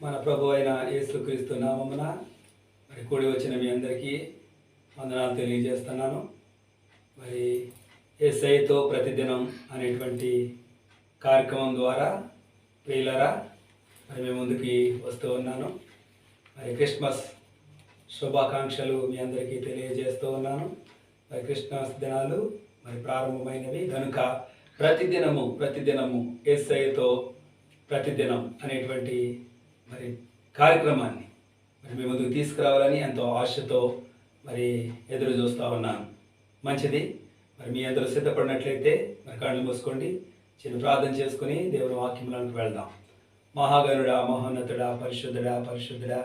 మన ప్రభు అయిన యేసుక్రీస్తు నామమున మరి కూడి వచ్చిన మీ అందరికీ వందనాలు తెలియజేస్తున్నాను. మరి యేసయ్యతో ప్రతిదినం అనేటువంటి కార్యక్రమం ద్వారా ప్రియులరా మరి మీ ముందుకి వస్తూ ఉన్నాను. మరి క్రిస్మస్ శుభాకాంక్షలు మీ అందరికీ తెలియజేస్తూ ఉన్నాను. మరి క్రిస్మస్ దినాలు మరి ప్రారంభమైనవి కనుక ప్రతిదినము యేసయ్యతో ప్రతిదినం అనేటువంటి మరి కార్యక్రమాన్ని మరి మీ ముందుకు తీసుకురావాలని ఎంతో ఆశతో మరి ఎదురు చూస్తూ ఉన్నాను. మంచిది. మరి మీ అందరూ సిద్ధపడినట్లయితే మరి కళ్ళు మూసుకోండి, చిన్న ప్రార్థన చేసుకుని దేవుని వాక్యంలోకి వెళ్దాం. మహాగణుడా, మహోన్నతుడా, పరిశుద్ధుడా పరిశుద్ధుడా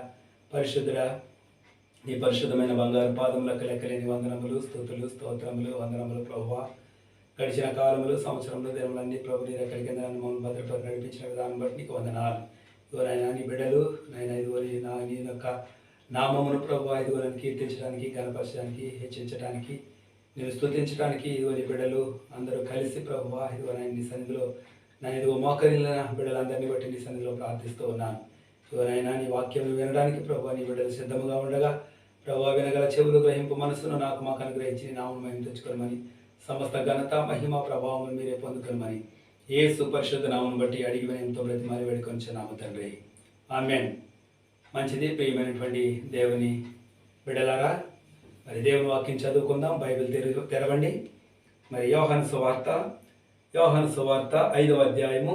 పరిశుద్ధుడా, నీ పరిశుద్ధమైన బంగారు పాదములకు లెక్కలేని వందనములు, స్తుతులు, స్తోత్రములు, వందనములు ప్రభువా. గడిచిన కాలములు, సంవత్సరంలో దినములన్నీ ప్రభు నీ రెక్కల కింద మమ్మల్ని భద్రపడి నడిపించిన విధానం బట్టి నీకు వందనాలు. ఇదిగోనైనా నీ బిడ్డలు నైనా ఇదిగోని నీ యొక్క నామమును ప్రభు ఇదిగో నన్ను కీర్తించడానికి, గణపరచడానికి, హెచ్చించడానికి, నేను స్తుతించడానికి ఇదిగో నీ బిడ్డలు అందరూ కలిసి ప్రభు ఇదిగోనైనా నీ సన్నిధిలో నేను ఇదిగో మోకరిల్లిన బిడ్డలందరినీ బట్టి నీ సన్నిధిలో ప్రార్థిస్తూ ఉన్నాను. ఇదిగోనైనా నీ వాక్యం వినడానికి ప్రభు నీ బిడ్డలు సిద్ధముగా ఉండగా ప్రభు వినగల చెవులు, గ్రహింపు మనసును మాకు అనుగ్రహించి నీ నామం మేము తెచ్చుకోమని, సమస్త ఘనత మహిమ ప్రభావం మీరే పొందుకోమని యేసు పరిశుద్ధ నామమును బట్టి అడిగి ఎంతో బ్రతిమాలి వేడుకొంచున్నాము తండ్రి. ఆమేన్. మంచిది. ప్రియమైనటువంటి దేవుని బిడ్డలారా, మరి దేవుని వాక్యం చదువుకుందాం. బైబిల్ తెరవండి. మరి యోహాను సువార్త 5వ అధ్యాయము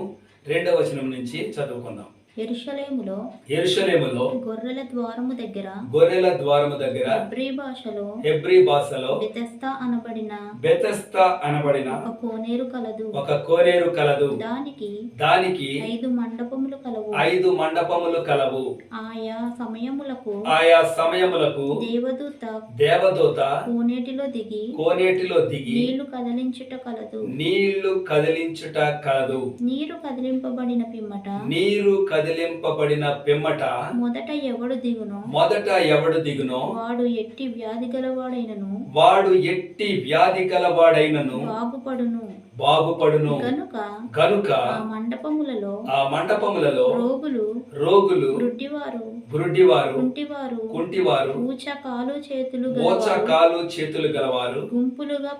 2వ వచనం నుంచి చదువుకుందాం. యెరూషలేములో గొర్రెల ద్వారము దగ్గర హెబ్రీ భాషలో బెతెస్దా అనబడిన ఒక కోనేరు కలదు. దానికి 5 మండపములు కలవు. ఆయా సమయములకు దేవదూత కోనేటిలో దిగి నీళ్లు కదిలించుట కలదు. నీరు కదిలింపబడిన పిమ్మట మొదట ఎవడు దిగునో వాడు ఎట్టి వ్యాధి గలవాడైనను బాగుపడును. కనుక ఆ మండపములలో రోగులు, గ్రుడ్డివారు, కుంటివారు, ఊచ కాలు చేతులు గలవారు గుంపులుగా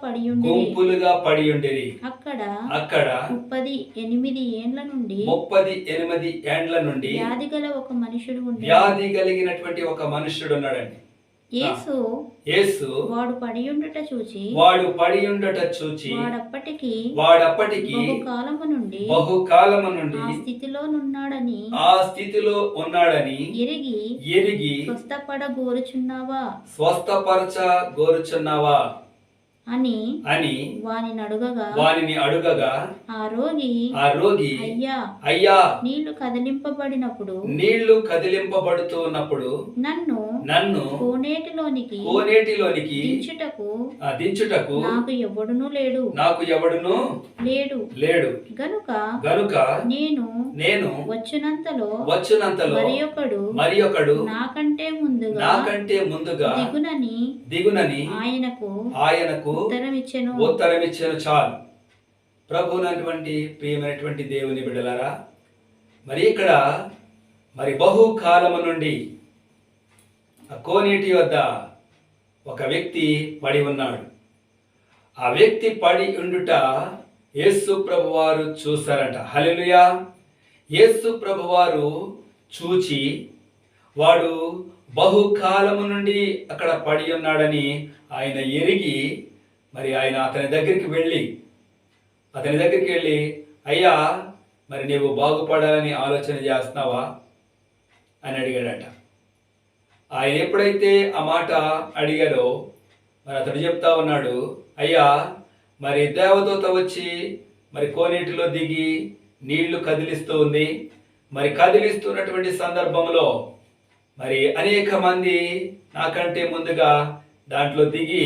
పడియుండిరి. అక్కడ 38 ఏండ్ల నుండి వ్యాధి కలిగినటువంటి ఒక మనుష్యుడు ఉన్నాడండి. యేసు వాడు పడియుండుట చూచి వాడప్పటికి బహుకాలము నుండి ఆ స్థితిలో ఉన్నాడని ఎరిగి స్వస్థపరచగోరుచున్నావా అని వానిని అడుగగా ఆ రోగి అయ్యా నీళ్లు కదిలింపబడుతున్నప్పుడు నన్ను కోనేటిలోనికి దించుటకు నాకు ఎవడును లేడు. గనుక నేను వచ్చినంతలో మరియొకడు నాకంటే ముందుగా దిగునని ఆయనకు ఉత్తరమిచ్చెను. చాలు. ప్రభువునటువంటి ప్రియమైనటువంటి దేవుని బిడ్డలారా, మరి ఇక్కడ మరి బహుకాలము నుండి ఆ కోనేటి వద్ద ఒక వ్యక్తి పడి ఉన్నాడు. ఆ వ్యక్తి పడి ఉండుట యేసు ప్రభువారు చూశారట. హల్లెలూయా. యేసు ప్రభువారు చూచి వాడు బహుకాలము నుండి అక్కడ పడి ఉన్నాడని ఆయన ఎరిగి మరి ఆయన అతని దగ్గరికి వెళ్ళి అయ్యా మరి నీవు బాగుపడాలని ఆలోచన చేస్తున్నావా అని అడిగాడట. ఆయన ఎప్పుడైతే ఆ మాట అడిగాడో మరి అతడు చెప్తా ఉన్నాడు, అయ్యా మరి దేవదూత వచ్చి మరి కోనేటిలో దిగి నీళ్లు కదిలిస్తూ ఉంది. మరి కదిలిస్తున్నటువంటి సందర్భంలో మరి అనేక మంది నాకంటే ముందుగా దాంట్లో దిగి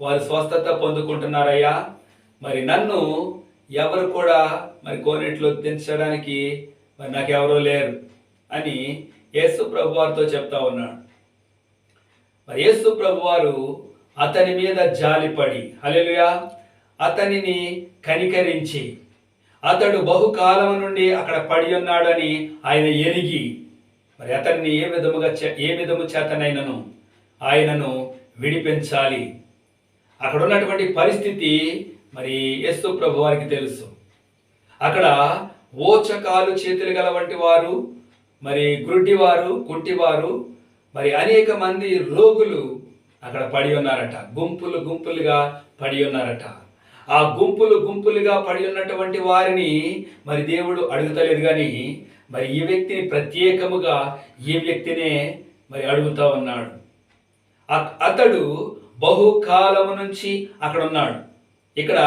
వారు స్వస్థత పొందుకుంటున్నారయ్యా. మరి నన్ను ఎవరు కూడా మరి కోనేటిలో దించడానికి మరి నాకెవరో లేరు అని యేసు ప్రభువారితో చెప్తా ఉన్నాడు. మరి యేసు ప్రభువారు అతని మీద జాలిపడి, హల్లెలూయా, అతనిని కనికరించి అతడు బహుకాలం నుండి అక్కడ పడి ఉన్నాడని ఆయన ఎరిగి మరి అతన్ని ఏ విధము చేతనైనను ఆయనను విడిపించాలి. అక్కడ ఉన్నటువంటి పరిస్థితి మరి యేసు ప్రభు వారికి తెలుసు. అక్కడ ఓచకాలు చేతులు గల వంటి వారు, మరి గుడ్డివారు, కుంటివారు, మరి అనేక మంది రోగులు అక్కడ పడి ఉన్నారట. గుంపులు గుంపులుగా పడి ఉన్నారట. ఆ గుంపులు గుంపులుగా పడి ఉన్నటువంటి వారిని మరి దేవుడు అడుగుతలేదు, కానీ మరి ఈ వ్యక్తిని ప్రత్యేకముగా ఈ వ్యక్తినే మరి అడుగుతా ఉన్నాడు. అతడు బహుకాలము నుంచి అక్కడ ఉన్నాడు. ఇక్కడ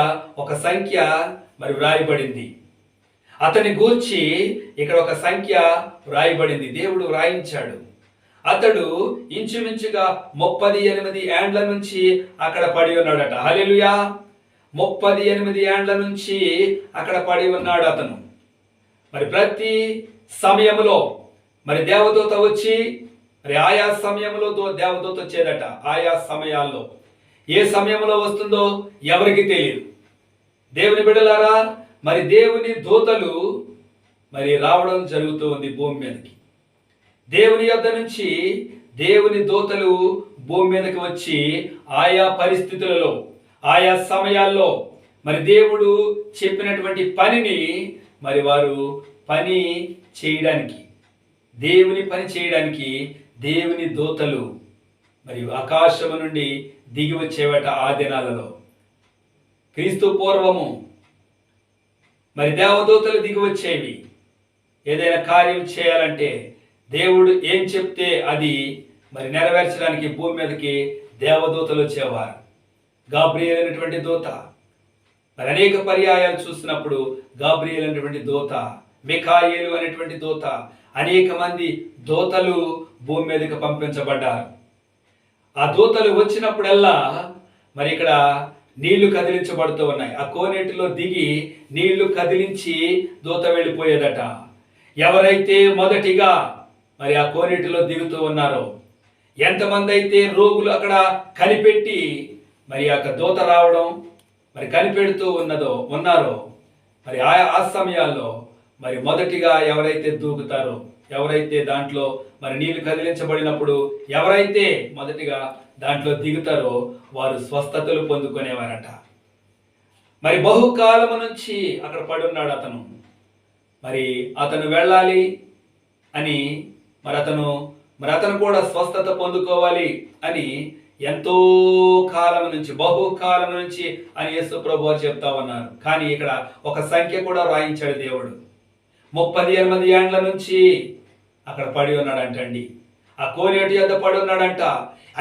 ఒక సంఖ్య మరి వ్రాయబడింది. అతని గూర్చి ఇక్కడ ఒక సంఖ్య వ్రాయబడింది, దేవుడు వ్రాయించాడు. అతడు ఇంచుమించుగా 38 ఏండ్ల నుంచి అక్కడ పడి ఉన్నాడట. హల్లెలూయా! 38 ఏండ్ల నుంచి అక్కడ పడి ఉన్నాడు అతను. మరి ప్రతి సమయంలో మరి దేవదూత వచ్చి మరి ఆయా సమయంలో దేవదూత వచ్చేదట. ఆయా సమయాల్లో ఏ సమయంలో వస్తుందో ఎవరికి తెలియదు. దేవుని బిడ్డలారా, మరి దేవుని దూతలు మరి రావడం జరుగుతూ ఉంది భూమి మీదకి. దేవుని యొద్ద నుంచి దేవుని దూతలు భూమి మీదకి వచ్చి ఆయా పరిస్థితులలో, ఆయా సమయాల్లో మరి దేవుడు చెప్పినటువంటి పనిని మరి వారు పని చేయడానికి, దేవుని పని చేయడానికి దేవుని దూతలు మరి ఆకాశము నుండి దిగి వచ్చేవట. ఆ దినాలలో క్రీస్తు పూర్వము మరి దేవదూతలు దిగి వచ్చేవి. ఏదైనా కార్యం చేయాలంటే దేవుడు ఏం చెప్తే అది మరి నెరవేర్చడానికి భూమి మీదకి దేవదూతలు వచ్చేవారు. గాబ్రియేల్ అనేటువంటి దూత, మరి అనేక పర్యాయాలు చూసినప్పుడు గాబ్రియేల్ అనేటువంటి దూత, మిఖాయేలు అనేటువంటి దూత, అనేక మంది దూతలు భూమి మీదకి పంపించబడ్డారు. ఆ దూతలు వచ్చినప్పుడల్లా మరి ఇక్కడ నీళ్లు కదిలించబడుతూ ఉన్నాయి. ఆ కోనేటిలో దిగి నీళ్లు కదిలించి దూత వెళ్ళిపోయేదట. ఎవరైతే మొదటిగా మరి ఆ కోనేటిలో దిగుతూ ఉన్నారో, ఎంతమంది అయితే రోగులు అక్కడ కనిపెట్టి మరి ఆ దూత రావడం మరి కనిపెడుతూ ఉన్నారో మరి ఆ సమయాల్లో మరి మొదటిగా ఎవరైతే దూకుతారో, ఎవరైతే దాంట్లో మరి నీళ్లు కదిలించబడినప్పుడు ఎవరైతే మొదటిగా దాంట్లో దిగుతారో వారు స్వస్థతలు పొందుకునేవారట. మరి బహుకాలము నుంచి అక్కడ పడి ఉన్నాడు అతను. మరి అతను వెళ్ళాలి అని మరి అతను కూడా స్వస్థత పొందుకోవాలి అని ఎంతో కాలం నుంచి, బహుకాలం నుంచి అని యేసు ప్రభు వారు చెప్తా ఉన్నారు. కానీ ఇక్కడ ఒక సంఖ్య కూడా రాయించాడు దేవుడు. 38 ఏండ్ల నుంచి అక్కడ పడి ఉన్నాడంటండి. ఆ కోనేటి యొద్ద పడి ఉన్నాడంట.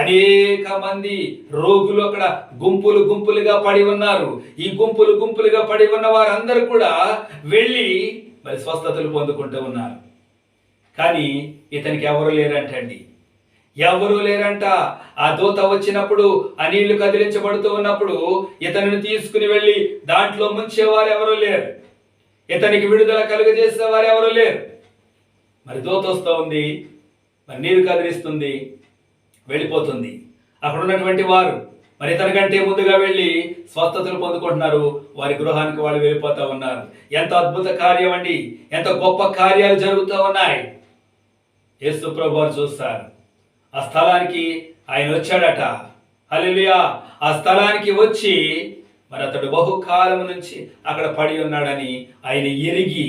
అనేక మంది రోగులు అక్కడ గుంపులు గుంపులుగా పడి ఉన్నారు. ఈ గుంపులు గుంపులుగా పడి ఉన్న వారందరూ కూడా వెళ్ళి మరి స్వస్థతలు పొందుకుంటూ ఉన్నారు. కానీ ఇతనికి ఎవరు లేరంటండి, ఎవరు లేరంట. ఆ దూత వచ్చినప్పుడు, ఆ నీళ్లు కదిలించబడుతూ ఉన్నప్పుడు ఇతనిని తీసుకుని వెళ్ళి దాంట్లో ముంచేవారు ఎవరు లేరు. ఇతనికి విడుదల కలుగజేసేవారు ఎవరు లేరు. మరి దూత వస్తూ ఉంది, మరి నీరు కదిలిస్తుంది, వెళ్ళిపోతుంది. అక్కడ ఉన్నటువంటి వారు మరి ఇతనికంటే ముందుగా వెళ్ళి స్వస్థతలు పొందుకుంటున్నారు. వారి గృహానికి వాళ్ళు వెళ్ళిపోతూ ఉన్నారు. ఎంత అద్భుత కార్యం అండి, ఎంత గొప్ప కార్యాలు జరుగుతూ ఉన్నాయి. యేసు ప్రభు వారు చూస్తారు. ఆ స్థలానికి ఆయన వచ్చాడట. హల్లెలూయా! ఆ స్థలానికి వచ్చి మరి అతడు బహుకాలం నుంచి అక్కడ పడి ఉన్నాడని ఆయన ఎరిగి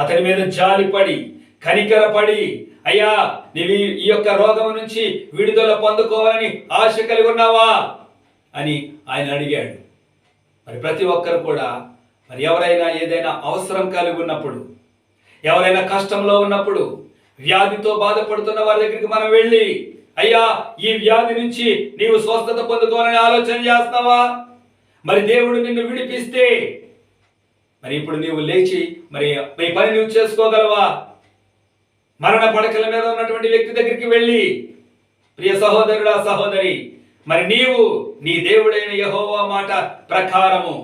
అతని మీద జాలిపడి, కనికరపడి, అయ్యా నీవు ఈ యొక్క రోగం నుంచి విడుదల పొందుకోవాలని ఆశ కలిగి ఉన్నావా అని ఆయన అడిగాడు. మరి ప్రతి ఒక్కరు కూడా మరి ఎవరైనా ఏదైనా అవసరం కలిగి ఉన్నప్పుడు, ఎవరైనా కష్టంలో ఉన్నప్పుడు, వ్యాధితో బాధపడుతున్న వారి దగ్గరికి మనం వెళ్ళి, అయ్యా ఈ వ్యాధి నుంచి నీవు స్వస్థత పొందుకోవాలని ఆలోచన చేస్తావా? మరి దేవుడు నిన్ను విడిపిస్తే మరి ఇప్పుడు నీవు లేచి మరి ఈ పని నువ్వు చేసుకోగలవా? మరణ పడకల మీద ఉన్నటువంటి వ్యక్తి దగ్గరికి వెళ్ళి, ప్రియ సహోదరుడా సహోదరి, మరి నీవు నీ దేవుడైన యెహోవా మాట ప్రకారము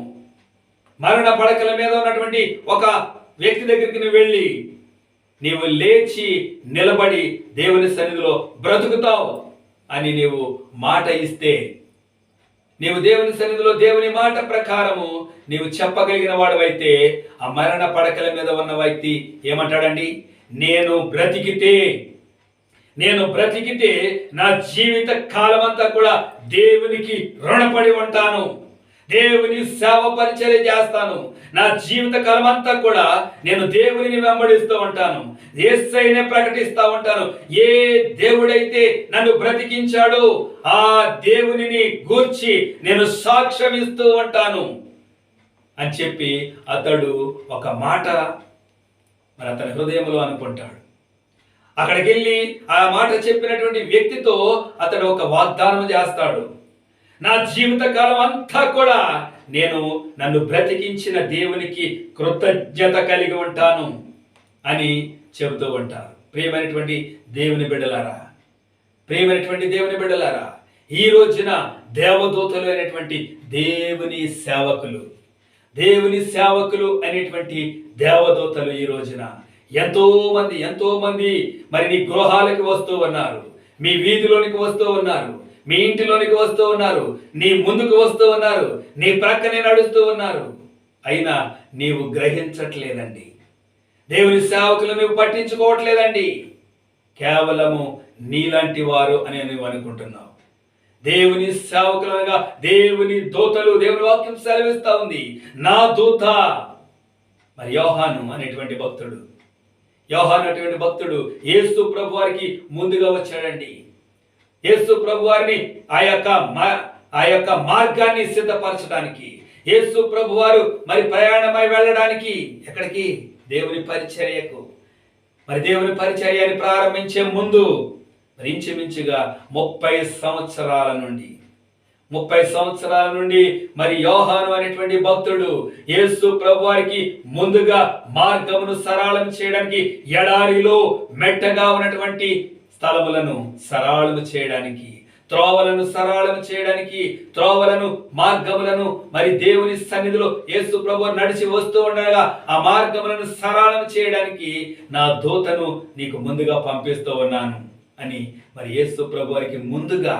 మరణ పడకల మీద ఉన్నటువంటి ఒక వ్యక్తి దగ్గరికి నువ్వు వెళ్ళి నీవు లేచి నిలబడి దేవుని సన్నిధిలో బ్రతుకుతావు అని నీవు మాట ఇస్తే, నీవు దేవుని సన్నిధిలో దేవుని మాట ప్రకారము నీవు చెప్పగలిగిన వాడవైతే ఆ మరణ పడకల మీద ఉన్న వ్యక్తి ఏమంటాడండి? నేను బ్రతికితే నేను బ్రతికితే నా జీవిత కాలమంతా కూడా దేవునికి రుణపడి ఉంటాను, దేవుని సేవ పరిచర్య చేస్తాను, నా జీవిత కాలం అంతా కూడా నేను దేవునిని వెంబడిస్తూ ఉంటాను, యేసయ్యనే ప్రకటిస్తూ ఉంటాను. ఏ దేవుడైతే నన్ను బ్రతికించాడో ఆ దేవునిని గూర్చి నేను సాక్ష్యం ఇస్తూ ఉంటాను అని చెప్పి అతడు ఒక మాట మరి అతని హృదయంలో అనుకుంటాడు. అక్కడికి వెళ్ళి ఆ మాట చెప్పినటువంటి వ్యక్తితో అతడు ఒక వాగ్దానం చేస్తాడు. నా జీవిత కాలం అంతా కూడా నేను నన్ను బ్రతికించిన దేవునికి కృతజ్ఞత కలిగి ఉంటాను అని చెబుతూ ఉంటారు. ప్రియమైనటువంటి దేవుని బిడ్డలారా, ఈ రోజున దేవదూతలు అయినటువంటి దేవుని సేవకులు అనేటువంటి దేవదూతలు ఈ రోజున ఎంతో మంది మరి నీ గృహాలకు వస్తూ ఉన్నారు, మీ వీధిలోనికి వస్తూ ఉన్నారు, మీ ఇంటిలోనికి వస్తూ ఉన్నారు, నీ ముందుకు వస్తూ ఉన్నారు, నీ ప్రక్కనే నడుస్తూ ఉన్నారు. అయినా నీవు గ్రహించట్లేదండి, దేవుని సేవకులు నువ్వు పట్టించుకోవట్లేదండి. కేవలము నీలాంటి వారు అని నువ్వు అనుకుంటున్నావు. దేవుని సేవకులుగా దేవుని దూతలు, దేవుని వాక్యం సెలవిస్తా ఉంది, నా దూత. మరి యోహాను అటువంటి భక్తుడు యేసు ప్రభు వారికి ముందుగా వచ్చాడండి. యేసు ప్రభు వారిని ఆ యొక్క మార్గాన్ని సిద్ధపరచడానికి, యేసు ప్రభు వారు మరి ప్రయాణమై వెళ్ళడానికి ఎక్కడికి? దేవుని పరిచర్యకు. మరి దేవుని పరిచర్యని ప్రారంభించే ముందు మరి ఇంచుమించుగా 30 సంవత్సరాల నుండి మరి యోహాను అనేటువంటి భక్తుడు యేసు ప్రభు వారికి ముందుగా మార్గమును సరళం చేయడానికి, ఎడారిలో మెట్టగా ఉన్నటువంటి స్థలములను సరళము చేయడానికి, త్రోవలను మార్గములను మరి దేవుని సన్నిధిలో యేసు ప్రభు నడిచి వస్తూ ఉండగా ఆ మార్గములను సరళం చేయడానికి నా దూతను నీకు ముందుగా పంపిస్తూ ఉన్నాను అని మరి యేసు ప్రభు వారికి ముందుగా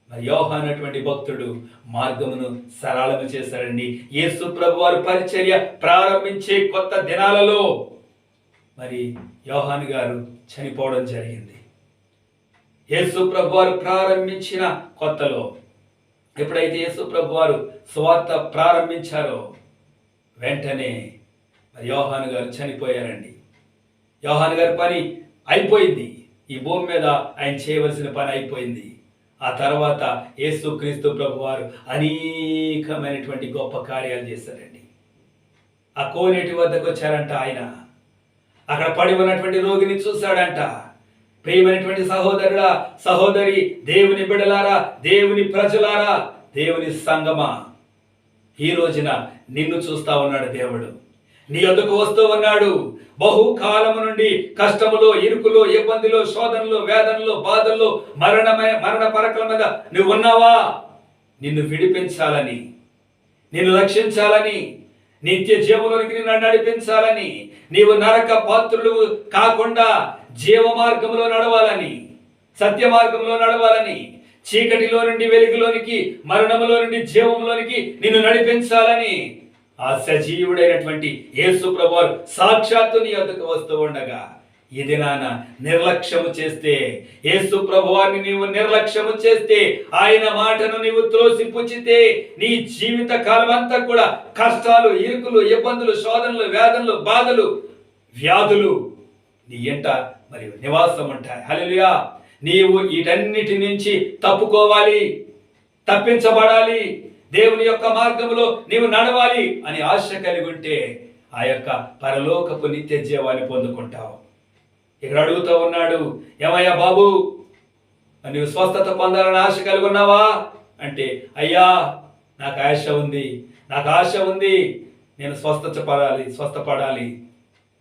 మరి యోహాను అటువంటి భక్తుడు మార్గమును సరళము చేశాడండి. యేసు ప్రభు వారు పరిచర్య ప్రారంభించే కొత్త దినాలలో మరి యోహాను గారు చనిపోవడం జరిగింది. యేసు ప్రభు వారు ప్రారంభించిన కొత్తలో ఎప్పుడైతే యేసు ప్రభు వారు సువార్త ప్రారంభించారో వెంటనే మరి యోహాను గారు చనిపోయారండి. యోహాను గారి పని అయిపోయింది, ఈ భూమి మీద ఆయన చేయవలసిన పని అయిపోయింది. ఆ తర్వాత యేసుక్రీస్తు ప్రభు వారు అనేకమైనటువంటి గొప్ప కార్యాలు చేశారండి. ఆ కోనేటి వద్దకు వచ్చారంట ఆయన, అక్కడ పడి ఉన్నటువంటి రోగిని చూశాడంట. ప్రియమైనటువంటి సహోదరుడా, సహోదరి, దేవుని బిడ్డలారా, దేవుని ప్రజలారా, దేవుని సంగమా, ఈ రోజున నిన్ను చూస్తా ఉన్నాడు దేవుడు. నీ వద్దకు వస్తూ ఉన్నాడు. బహుకాలము నుండి కష్టములో, ఇరుకులో, ఇబ్బందిలో, శోధనలో, వేదనలో, బాధల్లో, మరణ పరకల మీద నువ్వు ఉన్నావా? నిన్ను విడిపించాలని, నిన్ను రక్షించాలని, నిత్య జీవంలోనికి నిన్ను నడిపించాలని, నీవు నరక పాత్రులు కాకుండా జీవ మార్గంలో నడవాలని, సత్య మార్గంలో నడవాలని, చీకటిలో నుండి వెలుగులోనికి, మరణములో నుండి జీవంలోనికి నిన్ను నడిపించాలని ఆ సజీవుడైనటువంటి యేసు ప్రభువారు సాక్షాత్తు నీ వద్దకు వస్తూ ఉండగా ఈ దినాన నిర్లక్ష్యము చేస్తే, యేసు ప్రభువారిని నీవు నిర్లక్ష్యము చేస్తే, ఆయన మాటను నీవు త్రోసిపుచ్చితే, నీ జీవిత కాలం అంతా కూడా కష్టాలు, ఇరుకులు, ఇబ్బందులు, శోధనలు, వేదనలు, బాధలు, వ్యాధులు నీ ఎంట మరి నివాసం ఉంటాయి. హల్లెలూయా. నీవు వీటన్నిటి నుంచి తప్పుకోవాలి, తప్పించబడాలి, దేవుని యొక్క మార్గంలో నీవు నడవాలి అని ఆశ కలిగి ఉంటే ఆ యొక్క పరలోకపు నిత్య జీవాన్ని పొందుకుంటావు. ఇక్కడ అడుగుతూ ఉన్నాడు, ఏమయ్యా బాబు, నీవు స్వస్థత పొందాలని ఆశ కలిగి ఉన్నావా అంటే, అయ్యా నాకు ఆశ ఉంది, నేను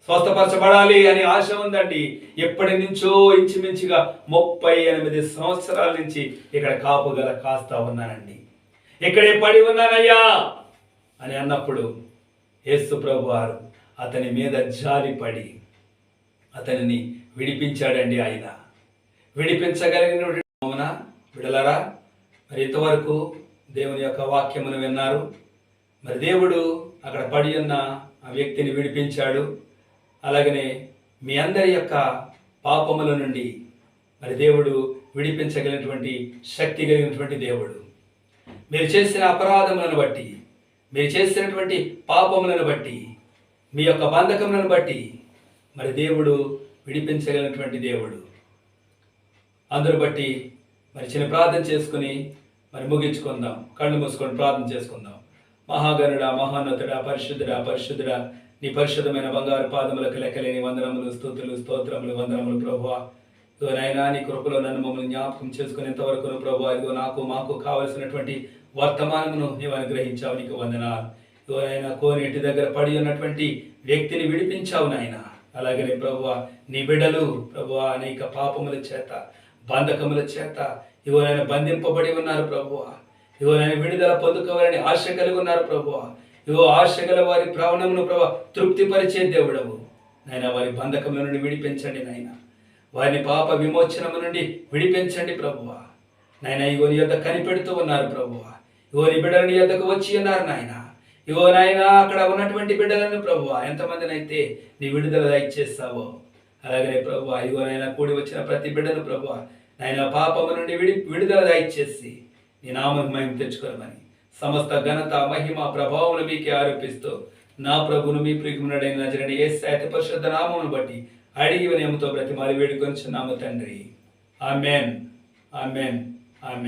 స్వస్థపరచబడాలి అని ఆశ ఉందండి. ఎప్పటి నుంచో ఇంచుమించుగా 38 సంవత్సరాల నుంచి ఇక్కడ కాపుగల కాస్తా ఉన్నానండి, ఇక్కడే పడి ఉన్నానయ్యా అని అన్నప్పుడు యేసు ప్రభు వారు అతని మీద జాలిపడి అతనిని విడిపించాడండి. ఆయన విడిపించగలిగిన బిడలరా, మరి ఇంతవరకు దేవుని యొక్క వాక్యమును విన్నారు. మరి దేవుడు అక్కడ పడి ఉన్న ఆ వ్యక్తిని విడిపించాడు. అలాగనే మీ అందరి యొక్క పాపముల నుండి మరి దేవుడు విడిపించగలిగినటువంటి శక్తి కలిగినటువంటి దేవుడు. మీరు చేసిన అపరాధములను బట్టి, మీరు చేసినటువంటి పాపములను బట్టి, మీ యొక్క బంధకములను బట్టి మరి దేవుడు విడిపించగలిగినటువంటి దేవుడు. అందరూ బట్టి మరి చిన్న ప్రార్థన చేసుకుని మరి ముగించుకుందాం. కళ్ళు మూసుకొని ప్రార్థన చేసుకుందాం. మహాగణుడా, మహాన్నతుడా, పరిశుద్ధుడా, పరిశుద్ధుడా, నీ పరిశుద్ధమైన బంగారు పాదములకు లెక్కలేని వందనములు, స్తుతులు, స్తోత్రములు, వందనములు ప్రభువా. ఇదిగో నాయనా, నీ కృపలో నన్ను మమ్మల్ని జ్ఞాపకం చేసుకునేంతవరకు ప్రభువా, ఇదిగో మాకు కావలసినటువంటి వర్తమానమును నీవు అనుగ్రహించావు, నీకు వందనాలు. ఇదిగో నాయనా, కోనేటి దగ్గర పడి ఉన్నటువంటి వ్యక్తిని విడిపించావు నాయన. అలాగనే ప్రభువా, నీ బిడ్డలు ప్రభువా అనేక పాపముల చేత, బంధకముల చేత ఇదిగో నాయన బంధింపబడి ఉన్నారు ప్రభువా. ఇదిగో నాయన విడుదల పొందుకోవాలని ఆశ కలిగి ఉన్నారు ప్రభువా. ఇదిగో ఆశ గల వారి ప్రాణమును ప్రభా తృప్తిపరిచే దేవుడవు నాయన. వారి బంధకముల నుండి విడిపించండి నాయన. వారిని పాప విమోచనము నుండి విడిపించండి ప్రభువా. నాయన ఇగో నీ యొద్ద కనిపెడుతూ ఉన్నారు ప్రభువా. ఇగో నీ బిడ్డలు నీ యొద్దకు వచ్చి ఉన్నారు నాయన. ఇగో నాయన అక్కడ ఉన్నటువంటి బిడ్డలను ప్రభువా ఎంతమందినైతే నీ విడుదల దయచేస్తావో అలాగనే ప్రభువా ఇగో నాయన కూడి వచ్చిన ప్రతి బిడ్డను ప్రభువా నాయన పాపము నుండి విడుదల దయచేసి నీ నామం మహిమ తెచ్చుకోమని సమస్త ఘనత మహిమ ప్రభావములు మీకే ఆరోపిస్తూ నా ప్రభును మీ ప్రియకుమారుడైన నజరేయుడైన యేసు అతి పరిశుద్ధ నామమును బట్టి అడిగి వినయముతో బ్రతిమాలి వేడుకొనుచున్నాము తండ్రి. ఆమేన్, ఆమేన్, ఆమేన్.